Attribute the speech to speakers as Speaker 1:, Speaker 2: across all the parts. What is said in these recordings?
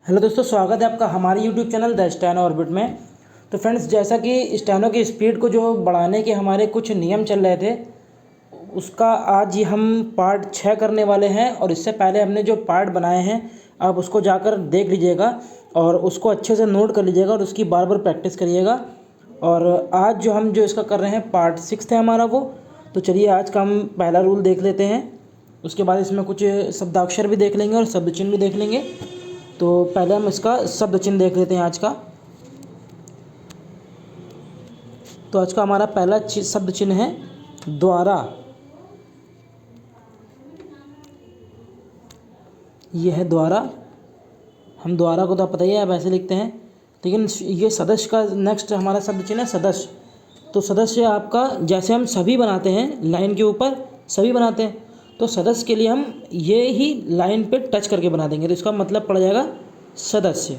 Speaker 1: Hello दोस्तों, स्वागत है आपका हमारे YouTube channel the steno orbit में। तो फ्रेंड्स, जैसा कि स्टेनो की स्पीड को जो बढ़ाने के हमारे कुछ नियम चल रहे थे, उसका आज ही हम पार्ट 6 करने वाले हैं। और इससे पहले हमने जो पार्ट बनाए हैं आप उसको जाकर देख लीजिएगा और उसको अच्छे से नोट कर लीजिएगा और उसकी बार बार प्रैक्टिस करिएगा। और आज जो इसका कर रहे हैं पार्ट 6 है हमारा वो। तो चलिए आज का हम पहला रूल देख लेते हैं, उसके बाद इसमें कुछ शब्दाक्षर भी देख लेंगे और शब्द चिन्ह भी देख लेंगे। तो पहले हम इसका शब्द चिन्ह देख लेते हैं आज का। तो आज का हमारा पहला शब्द चिन्ह है द्वारा। यह है द्वारा। हम द्वारा को तो पता ही है, आप ऐसे लिखते हैं, लेकिन ये सदस्य का नेक्स्ट हमारा शब्द चिन्ह है सदस्य। तो सदस्य आपका जैसे हम सभी बनाते हैं लाइन के ऊपर सभी बनाते हैं, तो सदस्य के लिए हम ये ही लाइन पे टच करके बना देंगे, तो इसका मतलब पड़ जाएगा सदस्य।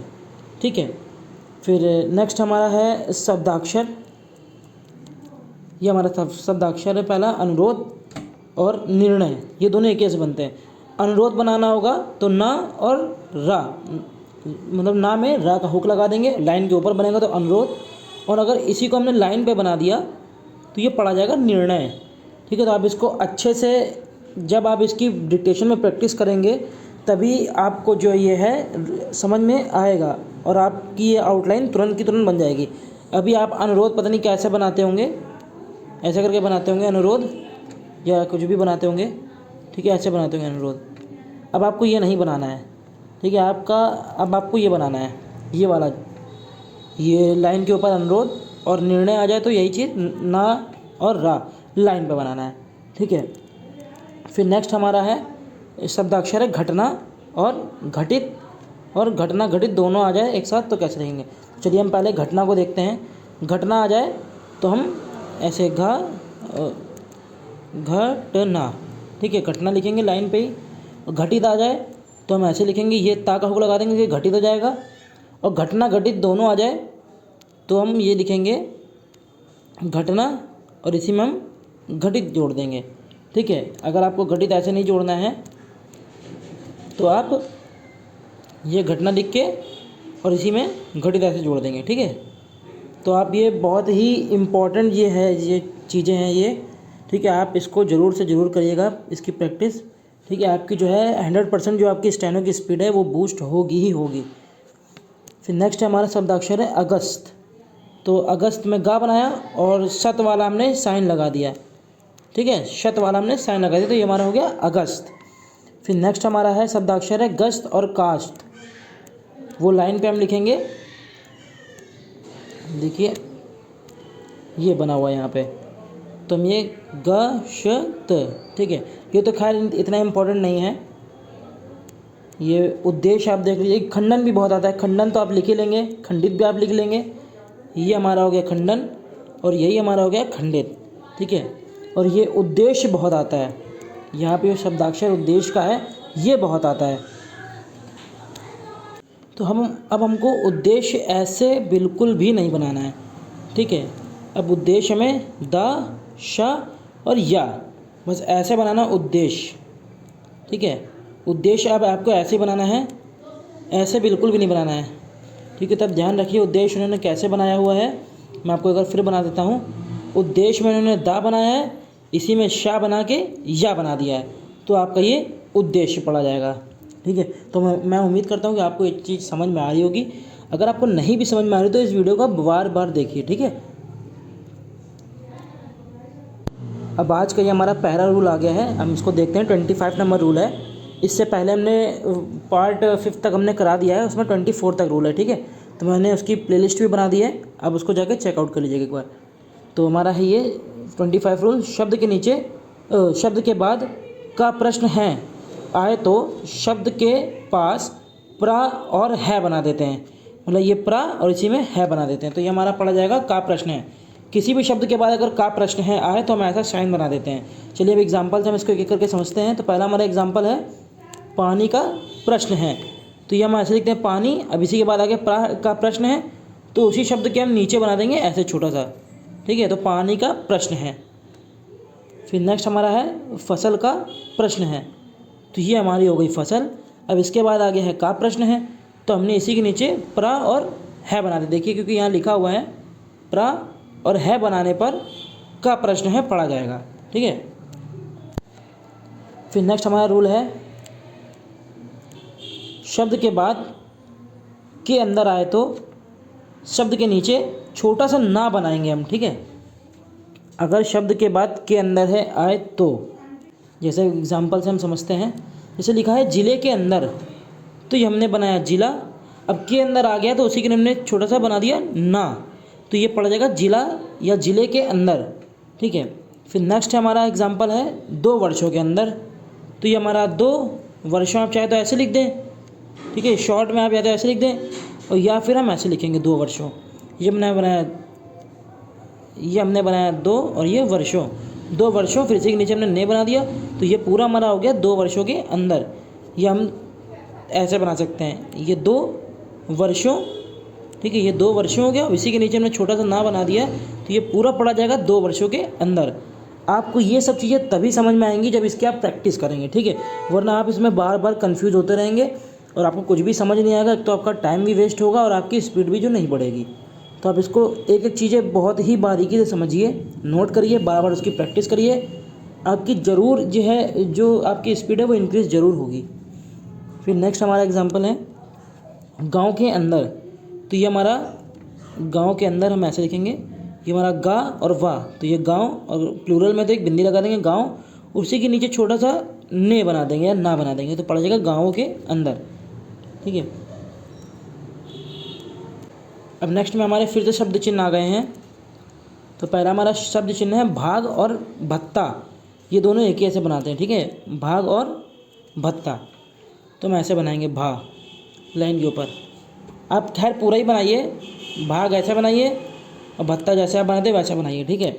Speaker 1: ठीक है। फिर नेक्स्ट हमारा है शब्दाक्षर। ये हमारा शब्दाक्षर है पहला अनुरोध और निर्णय, ये दोनों एक जैसे बनते हैं। अनुरोध बनाना होगा तो ना और रा, मतलब ना में रा का हुक लगा देंगे, लाइन के ऊपर बनेगा तो अनुरोध। और अगर इसी को हमने लाइन पे बना दिया तो ये पड़ा जाएगा निर्णय। ठीक है। तो आप इसको अच्छे से, जब आप इसकी डिक्टेशन में प्रैक्टिस करेंगे तभी आपको जो ये है समझ में आएगा और आपकी ये आउटलाइन तुरंत की तुरंत बन जाएगी। अभी आप अनुरोध पता नहीं कैसे बनाते होंगे, ऐसे करके बनाते होंगे अनुरोध या कुछ भी बनाते होंगे। ठीक है, ऐसे बनाते होंगे अनुरोध। अब आपको ये नहीं बनाना है। ठीक है, अब आपको ये बनाना है, ये वाला, ये लाइन के ऊपर अनुरोध और निर्णय आ जाए तो यही चीज़ ना और रा लाइन पे बनाना है। ठीक है। फिर नेक्स्ट हमारा है शब्दाक्षर है घटना और घटित। और घटना घटित दोनों आ जाए एक साथ तो कैसे लिखेंगे। चलिए हम पहले घटना को देखते हैं। घटना आ जाए तो हम ऐसे घटना। ठीक है, घटना लिखेंगे लाइन पे ही। और घटित आ जाए तो हम ऐसे लिखेंगे, ये ता का हुक लगा देंगे, ये घटित हो जाएगा। और घटना घटित दोनों आ जाए तो हम ये लिखेंगे घटना और इसी में हम घटित जोड़ देंगे। ठीक है। अगर आपको घटित ऐसे नहीं जोड़ना है तो आप ये घटना लिख के और इसी में घटित ऐसे जोड़ देंगे। ठीक है। तो आप ये बहुत ही इम्पोर्टेंट ये चीज़ें हैं ये। ठीक है, आप इसको ज़रूर से ज़रूर करिएगा इसकी प्रैक्टिस। ठीक है, आपकी जो है 100% जो आपकी स्टेनो की स्पीड है वो बूस्ट होगी ही होगी। फिर नेक्स्ट हमारा शब्दाक्षर है अगस्त। तो अगस्त में गा बनाया और शत वाला हमने साइन लगा दिया। ठीक है, शत वाला हमने साइन लगा दिया, तो ये हमारा हो गया अगस्त। फिर नेक्स्ट हमारा है शब्दाक्षर है गस्त और कास्त। वो लाइन पे हम लिखेंगे, देखिए ये बना हुआ है यहाँ पे, तो हम ये गशत। ठीक है, ये तो खैर इतना इम्पोर्टेंट नहीं है। ये उद्देश्य आप देख लीजिए। खंडन भी बहुत आता है, खंडन तो आप लिख ही लेंगे, खंडित भी आप लिख लेंगे। ये हमारा हो गया खंडन और यही हमारा हो गया खंडित। ठीक है। और ये उद्देश्य बहुत आता है, यहाँ पे शब्दाक्षर उद्देश्य का है, ये बहुत आता है। तो अब हमको उद्देश्य ऐसे बिल्कुल भी नहीं बनाना है। ठीक है। अब उद्देश्य में द, श और या, बस ऐसे बनाना उद्देश्य। ठीक है, उद्देश्य अब आपको ऐसे बनाना है, ऐसे बिल्कुल भी नहीं बनाना है। ठीक है। तब ध्यान रखिए उद्देश्य उन्होंने कैसे बनाया हुआ है। मैं आपको एक बार फिर बना देता हूँ। उद्देश्य में उन्होंने दा बनाया है, इसी में शा बना के या बना दिया है, तो आपका ये उद्देश्य पड़ा जाएगा। ठीक है। तो मैं उम्मीद करता हूँ कि आपको एक चीज़ समझ में आ रही होगी। अगर आपको नहीं भी समझ में आ रही तो इस वीडियो को बार बार देखिए। ठीक है। अब आज का ये हमारा पहला रूल आ गया है, हम इसको देखते हैं। 25 नंबर रूल है। इससे पहले हमने पार्ट 5 तक हमने करा दिया है, उसमें 24 तक रूल है। ठीक है। तो मैंने उसकी प्लेलिस्ट भी बना दी है, अब उसको जाकर चेकआउट कर लीजिएगा एक बार। तो हमारा है ये 25 रूल। शब्द के नीचे शब्द के बाद का प्रश्न है आए तो शब्द के पास प्रा और है बना देते हैं, मतलब ये प्रा और इसी में है बना देते हैं, तो ये हमारा पड़ा जाएगा का प्रश्न है। किसी भी शब्द के बाद अगर का प्रश्न है आए तो हम ऐसा साइन बना देते हैं। चलिए अब एग्जाम्पल से हम इसको एक एक करके समझते हैं। तो पहला हमारा एग्जाम्पल है पानी का प्रश्न है, तो ये हम ऐसे लिखते हैं पानी। अब इसी के बाद आगे प्रा का प्रश्न है, तो उसी शब्द के हम नीचे बना देंगे ऐसे छोटा सा। ठीक है, तो पानी का प्रश्न है। फिर नेक्स्ट हमारा है फसल का प्रश्न है, तो ये हमारी हो गई फसल। अब इसके बाद आगे है का प्रश्न है, तो हमने इसी के नीचे प्रा और है बना दिया। देखिए क्योंकि यहाँ लिखा हुआ है प्रा और है बनाने पर का प्रश्न है पढ़ा जाएगा। ठीक है, फिर नेक्स्ट हमारा रूल है शब्द के बाद के अंदर आए तो शब्द के नीचे छोटा सा ना बनाएंगे हम। ठीक है, अगर शब्द के बाद के अंदर है आए तो, जैसे एग्जाम्पल से हम समझते हैं, जैसे लिखा है जिले के अंदर, तो ये हमने बनाया जिला, अब के अंदर आ गया तो उसी के हमने छोटा सा बना दिया ना, तो ये पड़ जाएगा जिला या जिले के अंदर। ठीक है, फिर नेक्स्ट हमारा एग्जाम्पल है 2 वर्षों के अंदर, तो ये हमारा 2 वर्षों, आप चाहे तो ऐसे लिख दें। ठीक है, शॉर्ट में आप या तो ऐसे लिख दें और या फिर हम ऐसे लिखेंगे 2 वर्षों। ये हमने बनाया 2 और ये वर्षों, 2 वर्षों, फिर इसी के नीचे हमने ने बना दिया, तो ये पूरा हमारा हो गया 2 वर्षों के अंदर। ये हम ऐसे बना सकते हैं, ये 2 वर्षों। ठीक है, ये 2 वर्षों हो गया, इसी के नीचे हमने छोटा सा ना बना दिया, तो ये पूरा पढ़ा जाएगा 2 वर्षों के अंदर। आपको ये सब चीज़ें तभी समझ में आएंगी जब इसकी आप प्रैक्टिस करेंगे। ठीक है, वरना आप इसमें बार बार कंफ्यूज होते रहेंगे और आपको कुछ भी समझ नहीं आएगा, तो आपका टाइम भी वेस्ट होगा और आपकी स्पीड भी जो नहीं बढ़ेगी। तो आप इसको एक एक चीज़ें बहुत ही बारीकी से समझिए, नोट करिए, बार बार उसकी प्रैक्टिस करिए, आपकी ज़रूर जो है जो आपकी स्पीड है वो इंक्रीज़ ज़रूर होगी। फिर नेक्स्ट हमारा एग्जांपल है गांव के अंदर, तो ये हमारा गांव के अंदर हम ऐसे लिखेंगे, ये हमारा गा और वाह, तो ये गांव और प्लूरल में तो एक बिंदी लगा देंगे गांव, उसी के नीचे छोटा सा ने बना देंगे या ना बना देंगे, तो पड़ जाएगा गाँवों के अंदर। ठीक है, अब नेक्स्ट में हमारे फिर से शब्द चिन्ह आ गए हैं। तो पहला हमारा शब्द चिन्ह है भाग और भत्ता, ये दोनों एक ही ऐसे बनाते हैं। ठीक है, भाग और भत्ता, तो हम ऐसे बनाएंगे भा लाइन के ऊपर। आप खैर पूरा ही बनाइए, भाग ऐसे बनाइए और भत्ता जैसे आप बनाते वैसे बनाइए। ठीक है,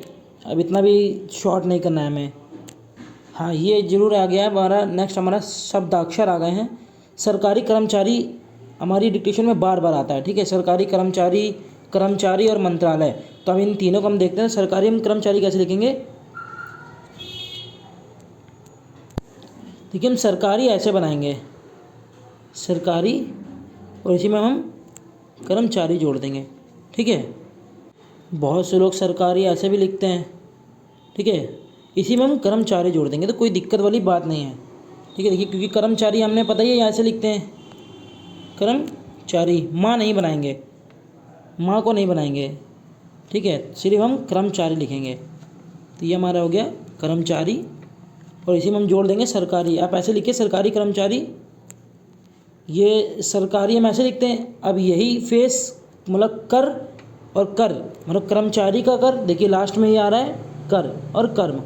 Speaker 1: अब इतना भी शॉर्ट नहीं करना है हमें। हाँ, ये जरूर आ गया है हमारा। नेक्स्ट हमारा शब्दाक्षर आ गए हैं। सरकारी कर्मचारी हमारी डिक्टेशन में बार बार आता है। ठीक है, सरकारी कर्मचारी, कर्मचारी और मंत्रालय, तो अब इन तीनों को हम देखते हैं। सरकारी हम कर्मचारी कैसे लिखेंगे, देखिए हम सरकारी ऐसे बनाएंगे सरकारी, और इसी में हम कर्मचारी जोड़ देंगे। ठीक है, बहुत से लोग सरकारी ऐसे भी लिखते हैं। ठीक है, इसी में हम कर्मचारी जोड़ देंगे, तो कोई दिक्कत वाली बात नहीं है। ठीक है, देखिए क्योंकि कर्मचारी हमने पता ही है ऐसे लिखते हैं, कर्मचारी, माँ नहीं बनाएंगे, माँ को नहीं बनाएंगे। ठीक है, सिर्फ हम कर्मचारी लिखेंगे, तो ये हमारा हो गया कर्मचारी, और इसी में हम जोड़ देंगे सरकारी। आप ऐसे लिखिए सरकारी कर्मचारी, ये सरकारी हम ऐसे लिखते हैं। अब यही फेस मतलब कर और कर, मतलब कर्मचारी का कर, देखिए लास्ट में ये आ रहा है कर और कर्म।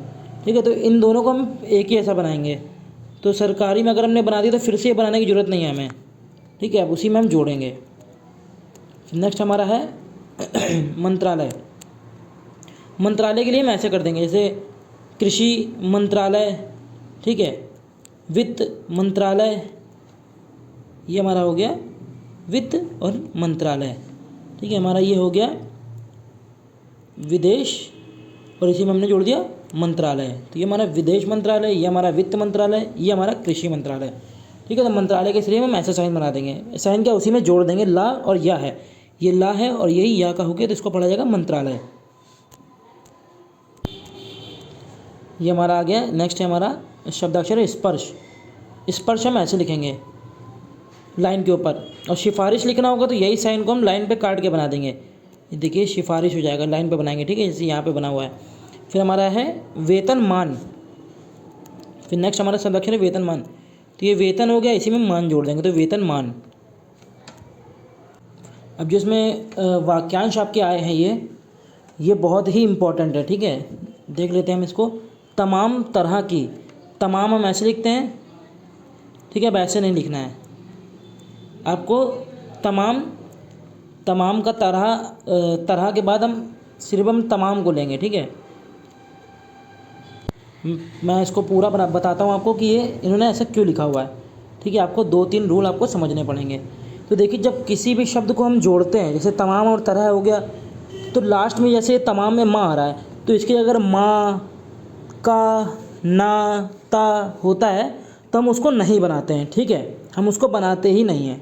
Speaker 1: ठीक है, तो इन दोनों को हम एक ही ऐसा बनाएंगे। तो सरकारी में अगर हमने बना दिया तो फिर से ये बनाने की ज़रूरत नहीं है हमें। ठीक है, अब उसी में हम जोड़ेंगे। नेक्स्ट हमारा है मंत्रालय। मंत्रालय के लिए हम ऐसे कर देंगे, जैसे कृषि मंत्रालय, ठीक है, वित्त मंत्रालय, ये हमारा हो गया वित्त और मंत्रालय। ठीक है, हमारा ये हो गया विदेश, और इसी में हमने जोड़ दिया मंत्रालय, तो ये हमारा विदेश मंत्रालय, ये हमारा वित्त मंत्रालय, ये हमारा कृषि मंत्रालय। ठीक है, तो मंत्रालय के सिरे में हम ऐसा साइन बना देंगे। साइन क्या, उसी में जोड़ देंगे ला और या है, ये ला है और यही या का हो गया, तो इसको पढ़ा जाएगा मंत्रालय। ये हमारा आ गया। नेक्स्ट है हमारा शब्दाक्षर है स्पर्श। स्पर्श हम ऐसे लिखेंगे लाइन के ऊपर, और सिफारिश लिखना होगा तो यही साइन को हम लाइन पे काट के बना देंगे। देखिए सिफारिश हो जाएगा, लाइन पे बनाएंगे। ठीक है, जैसे यहाँ पे बना हुआ है। फिर हमारा है वेतनमान। फिर नेक्स्ट हमारा शब्दाक्षर है वेतनमान, तो ये वेतन हो गया, इसी में मान जोड़ देंगे, तो वेतनमान। अब जो इसमें वाक्यांश आपके आए हैं ये बहुत ही इम्पोर्टेंट है। ठीक है, देख लेते हैं हम इसको। तमाम तरह की, तमाम हम ऐसे लिखते हैं। ठीक है, अब ऐसे नहीं लिखना है आपको। तमाम का तरह के बाद हम सिर्फ हम तमाम को लेंगे। ठीक है, मैं इसको पूरा बताता हूँ आपको कि ये इन्होंने ऐसा क्यों लिखा हुआ है। ठीक है, आपको 2-3 रूल आपको समझने पड़ेंगे। तो देखिए, जब किसी भी शब्द को हम जोड़ते हैं, जैसे तमाम और तरह हो गया, तो लास्ट में जैसे तमाम में माँ आ रहा है, तो इसके अगर माँ का ना ता होता है तो हम उसको नहीं बनाते हैं। ठीक है, हम उसको बनाते ही नहीं हैं।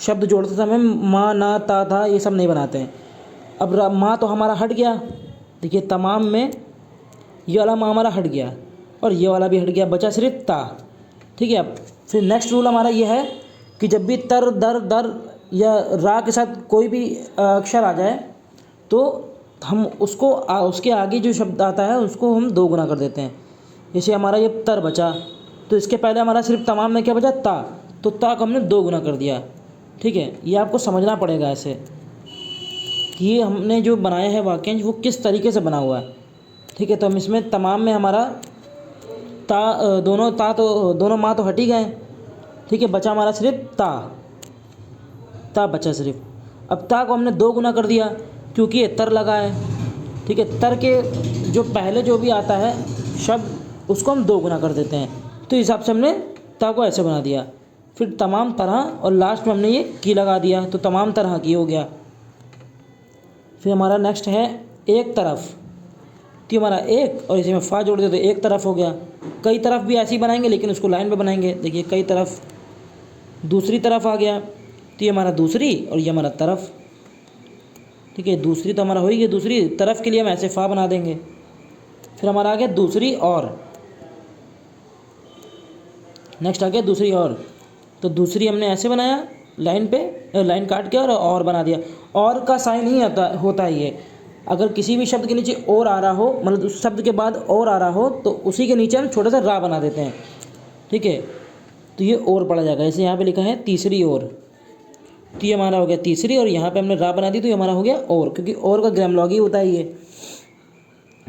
Speaker 1: शब्द जोड़ते समय माँ ना ता था ये सब नहीं बनाते हैं। अब माँ तो हमारा हट गया, देखिए तमाम में ये वाला माँ हमारा हट गया और ये वाला भी हट गया, बचा सिर्फ ता। ठीक है, अब फिर नेक्स्ट रूल हमारा ये है कि जब भी तर दर दर या रा के साथ कोई भी अक्षर आ जाए तो हम उसको उसके आगे जो शब्द आता है उसको हम 2 गुना कर देते हैं। जैसे हमारा ये तर बचा तो इसके पहले हमारा सिर्फ तमाम में क्या बचा, ता, तो ता को हमने 2 गुना कर दिया। ठीक है, ये आपको समझना पड़ेगा ऐसे कि ये हमने जो बनाया है वाक्यांश वो किस तरीके से बना हुआ है। ठीक है, तो हम इसमें तमाम में हमारा दोनों माँ तो हट ही गए। ठीक है, बचा हमारा सिर्फ ता बचा सिर्फ। अब ता को हमने 2 गुना कर दिया क्योंकि ये तर लगा है। ठीक है, तर के जो पहले जो भी आता है शब्द उसको हम 2 गुना कर देते हैं, तो इस हिसाब से हमने ता को ऐसे बना दिया। फिर तमाम तरह और लास्ट में हमने ये की लगा दिया तो तमाम तरह की हो गया। फिर हमारा नेक्स्ट है एक तरफ, तो हमारा एक और इसी में फा जोड़ दे तो एक तरफ हो गया। कई तरफ भी ऐसे ही बनाएंगे लेकिन उसको लाइन पे बनाएंगे। देखिए कई तरफ, दूसरी तरफ आ गया तो ये हमारा दूसरी और ये हमारा तरफ। ठीक है, दूसरी तो हमारा हो ही गया, दूसरी तरफ के लिए हम ऐसे फा बना देंगे। फिर हमारा आ गया दूसरी और, नेक्स्ट आ गया दूसरी और, तो दूसरी हमने ऐसे बनाया लाइन पे, लाइन काट के और बना दिया। और का साइन ही होता है ये, अगर किसी भी शब्द के नीचे और आ रहा हो, मतलब उस शब्द के बाद और आ रहा हो तो उसी के नीचे हम छोटा सा रा बना देते हैं। ठीक है, तो ये और पढ़ा जाएगा। जैसे यहाँ पे लिखा है तीसरी ओर, तो ये हमारा हो गया तीसरी और यहाँ पे हमने रा बना दी तो ये हमारा हो गया और, क्योंकि और का ग्रामलॉग ही होता है ये।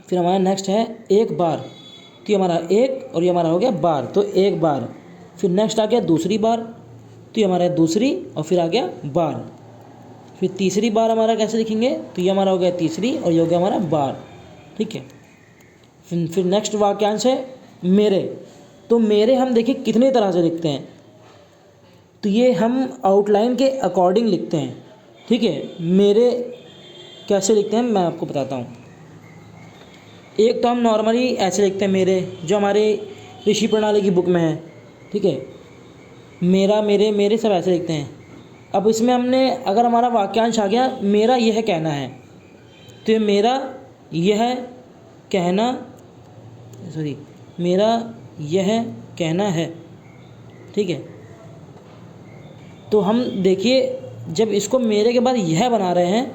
Speaker 1: फिर हमारा नेक्स्ट है एक बार, तो ये हमारा एक और ये हमारा हो गया बार, तो एक बार। फिर नेक्स्ट आ गया दूसरी बार, तो ये हमारा दूसरी और फिर आ गया बार। फिर तीसरी बार हमारा कैसे लिखेंगे, तो ये हमारा हो गया तीसरी और ये हो गया हमारा बार। ठीक है, फिर नेक्स्ट वाक्यांश है मेरे, तो मेरे हम देखिए कितने तरह से लिखते हैं, तो ये हम आउटलाइन के अकॉर्डिंग लिखते हैं। ठीक है, मेरे कैसे लिखते हैं मैं आपको बताता हूँ। एक तो हम नॉर्मली ऐसे लिखते हैं मेरे, जो हमारे ऋषि प्रणाली की बुक में है। ठीक है, मेरा मेरे मेरे सब ऐसे लिखते हैं। अब इसमें हमने अगर हमारा वाक्यांश आ गया मेरा यह कहना है, तो ये मेरा यह कहना, सॉरी मेरा यह कहना है। ठीक है, तो हम देखिए जब इसको मेरे के बाद यह बना रहे हैं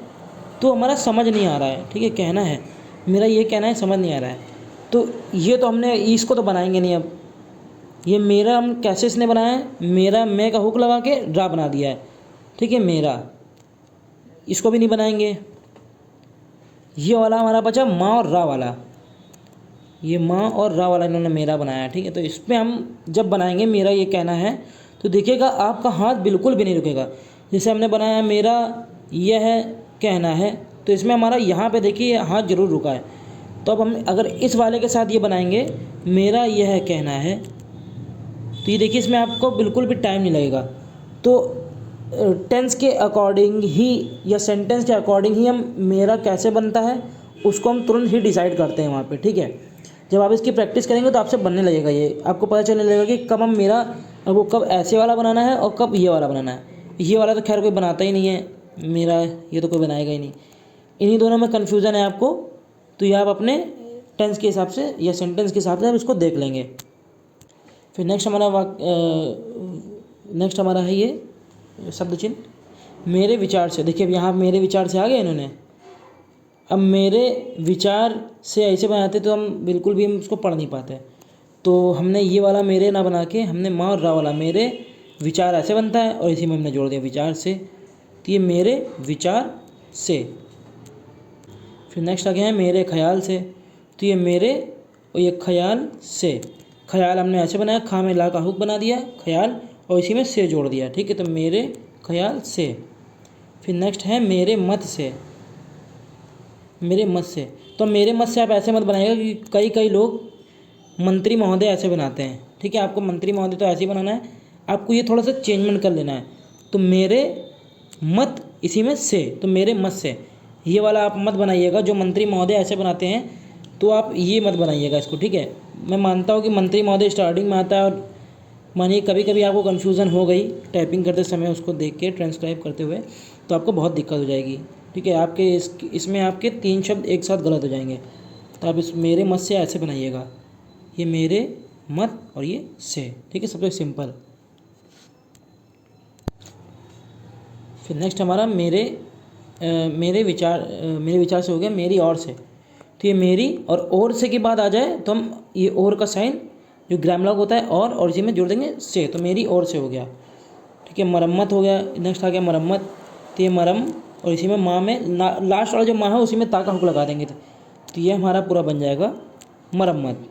Speaker 1: तो हमारा समझ नहीं आ रहा है। ठीक है, कहना है, मेरा ये कहना है, समझ नहीं आ रहा है, तो ये तो हमने इसको तो बनाएंगे नहीं। अब ये मेरा हम कैसे इसने बनाया है, मेरा मैं का हुक लगा के रा बना दिया है। ठीक है, मेरा, इसको भी नहीं बनाएंगे। ये वाला हमारा बचा माँ और रा वाला, ये माँ और रा वाला इन्होंने मेरा बनाया। ठीक है, तो इसमें हम जब बनाएंगे मेरा ये कहना है तो देखिएगा आपका हाथ बिल्कुल भी नहीं रुकेगा। जैसे हमने बनाया मेरा यह कहना है, तो इसमें हमारा यहाँ पे देखिए हाथ जरूर रुका है। तो अब हम अगर इस वाले के साथ ये बनाएंगे मेरा यह कहना है, तो ये देखिए इसमें आपको बिल्कुल भी टाइम नहीं लगेगा। तो टेंस के अकॉर्डिंग ही या सेंटेंस के अकॉर्डिंग ही हम मेरा कैसे बनता है उसको हम तुरंत ही डिसाइड करते हैं वहाँ पे। ठीक है, जब आप इसकी प्रैक्टिस करेंगे तो आपसे बनने लगेगा, ये आपको पता चलने लगेगा कि कब हम मेरा, वो कब ऐसे वाला बनाना है और कब ये वाला बनाना है। ये वाला तो खैर कोई बनाता ही नहीं है, मेरा ये तो कोई बनाएगा ही नहीं। इन्हीं दोनों में कन्फ्यूज़न है आपको, तो ये आप अपने टेंस के हिसाब से या सेंटेंस के हिसाब से आप इसको देख लेंगे। फिर नेक्स्ट हमारा है ये शब्द चिन्ह मेरे विचार से। देखिए अब यहाँ मेरे विचार से आ गए इन्होंने। अब मेरे विचार से ऐसे बनाते तो हम बिल्कुल भी हम उसको पढ़ नहीं पाते, तो हमने ये वाला मेरे ना बना के हमने माँ और रा वाला मेरे विचार ऐसे बनता है और इसी में हमने जोड़ दिया विचार से, तो ये मेरे विचार से। फिर नेक्स्ट आ गया है मेरे ख्याल से, तो ये मेरे और ये ख्याल से। ख्याल हमने ऐसे बनाया, खा में ला का हुक बना दिया ख्याल और इसी में से जोड़ दिया। ठीक है, तो मेरे ख्याल से। फिर नेक्स्ट है मेरे मत से, मेरे मत से। तो मेरे मत से आप ऐसे मत बनाइएगा कि कई लोग मंत्री महोदय ऐसे बनाते हैं। ठीक है, आपको मंत्री महोदय तो ऐसे ही बनाना है, आपको ये थोड़ा सा चेंजमेंट कर लेना है। तो मेरे मत इसी में से, तो मेरे मत से ये वाला आप मत बनाइएगा। जो मंत्री महोदय ऐसे बनाते हैं तो आप ये मत बनाइएगा इसको। ठीक है, मैं मानता हूँ कि मंत्री महोदय स्टार्टिंग में आता है और मानिए कभी कभी आपको कन्फ्यूज़न हो गई टाइपिंग करते समय, उसको देख के ट्रांसक्राइब करते हुए, तो आपको बहुत दिक्कत हो जाएगी। ठीक है, आपके इसमें आपके 3 शब्द एक साथ गलत हो जाएंगे। तो आप इस मेरे मत से ऐसे बनाइएगा, ये मेरे मत और ये से। ठीक है, सबसे सिंपल। फिर नेक्स्ट हमारा मेरे विचार से हो गया मेरी और से। तो ये मेरी और से के बाद आ जाए तो हम ये और का साइन जो ग्रामलॉग होता है और इसी में जोड़ देंगे से, तो मेरी और से हो गया। ठीक है, मरम्मत हो गया, नेक्स्ट आ गया मरम्मत। तो ये मरम और इसी में माँ में लास्ट वाला जो माँ है उसी में ता का हुक लगा देंगे, तो ये हमारा पूरा बन जाएगा मरम्मत।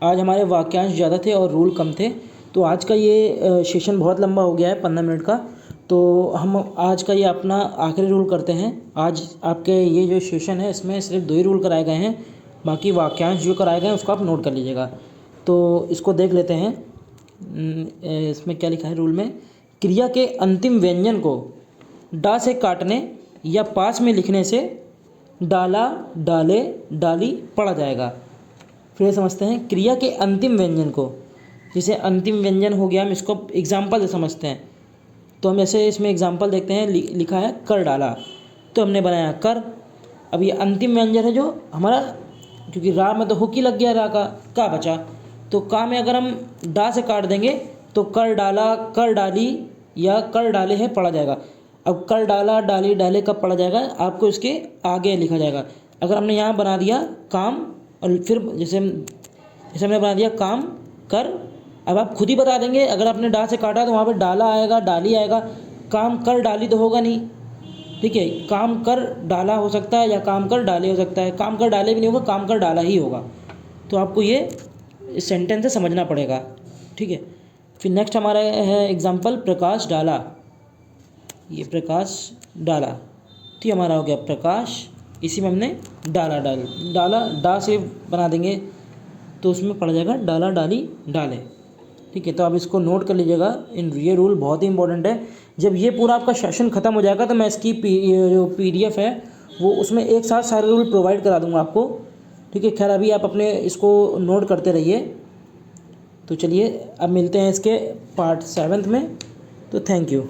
Speaker 1: आज हमारे वाक्यांश ज़्यादा थे और रूल कम थे, तो आज का ये सेशन बहुत लंबा हो गया है 15 मिनट का। तो हम आज का ये अपना आखिरी रूल करते हैं। आज आपके ये जो सेशन है इसमें सिर्फ 2 ही रूल कराए गए हैं, बाकी वाक्यांश जो कराए गए हैं उसको आप नोट कर लीजिएगा। तो इसको देख लेते हैं। इसमें क्या लिखा है रूल में, क्रिया के अंतिम व्यंजन को डा से काटने या पास में लिखने से डाला, डाले, डाली पढ़ा जाएगा। फिर समझते हैं क्रिया के अंतिम व्यंजन को, जैसे अंतिम व्यंजन हो गया, हम इसको एग्जाम्पल से समझते हैं। तो हम ऐसे इसमें एग्जाम्पल देखते हैं, लिखा है कर डाला, तो हमने बनाया कर। अब ये अंतिम व्यंजन है जो हमारा, क्योंकि रा में तो हुक ही लग गया, रा का बचा, तो का में अगर हम डा से काट देंगे तो कर डाला, कर डाली या कर डाले है पढ़ा जाएगा। अब कर डाला, डाली, डाले कब पढ़ा जाएगा, आपको इसके आगे लिखा जाएगा। अगर हमने यहाँ बना दिया काम, और फिर जैसे हमने बना दिया काम कर, अब आप खुद ही बता देंगे, अगर आपने डा से काटा तो वहाँ पे डाला आएगा, डाली आएगा, काम कर डाली तो होगा नहीं। ठीक है, काम कर डाला हो सकता है या काम कर डाले हो सकता है, काम कर डाले भी नहीं होगा, काम कर डाला ही होगा। तो आपको ये सेंटेंस से समझना पड़ेगा। ठीक है, फिर नेक्स्ट हमारा है एग्जाम्पल प्रकाश डाला, ये प्रकाश डाला, ठीक हमारा हो गया प्रकाश, इसी में हमने डाला डा से बना देंगे तो उसमें पड़ जाएगा डाला, डाली, डाले। ठीक है, तो आप इसको नोट कर लीजिएगा, ये रूल बहुत ही इंपॉर्टेंट है। जब ये पूरा आपका सेशन ख़त्म हो जाएगा तो मैं इसकी जो PDF है वो उसमें एक साथ सारे रूल प्रोवाइड करा दूंगा आपको। ठीक है, खैर अभी आप अपने इसको नोट करते रहिए। तो चलिए अब मिलते हैं इसके पार्ट 7 में। तो थैंक यू।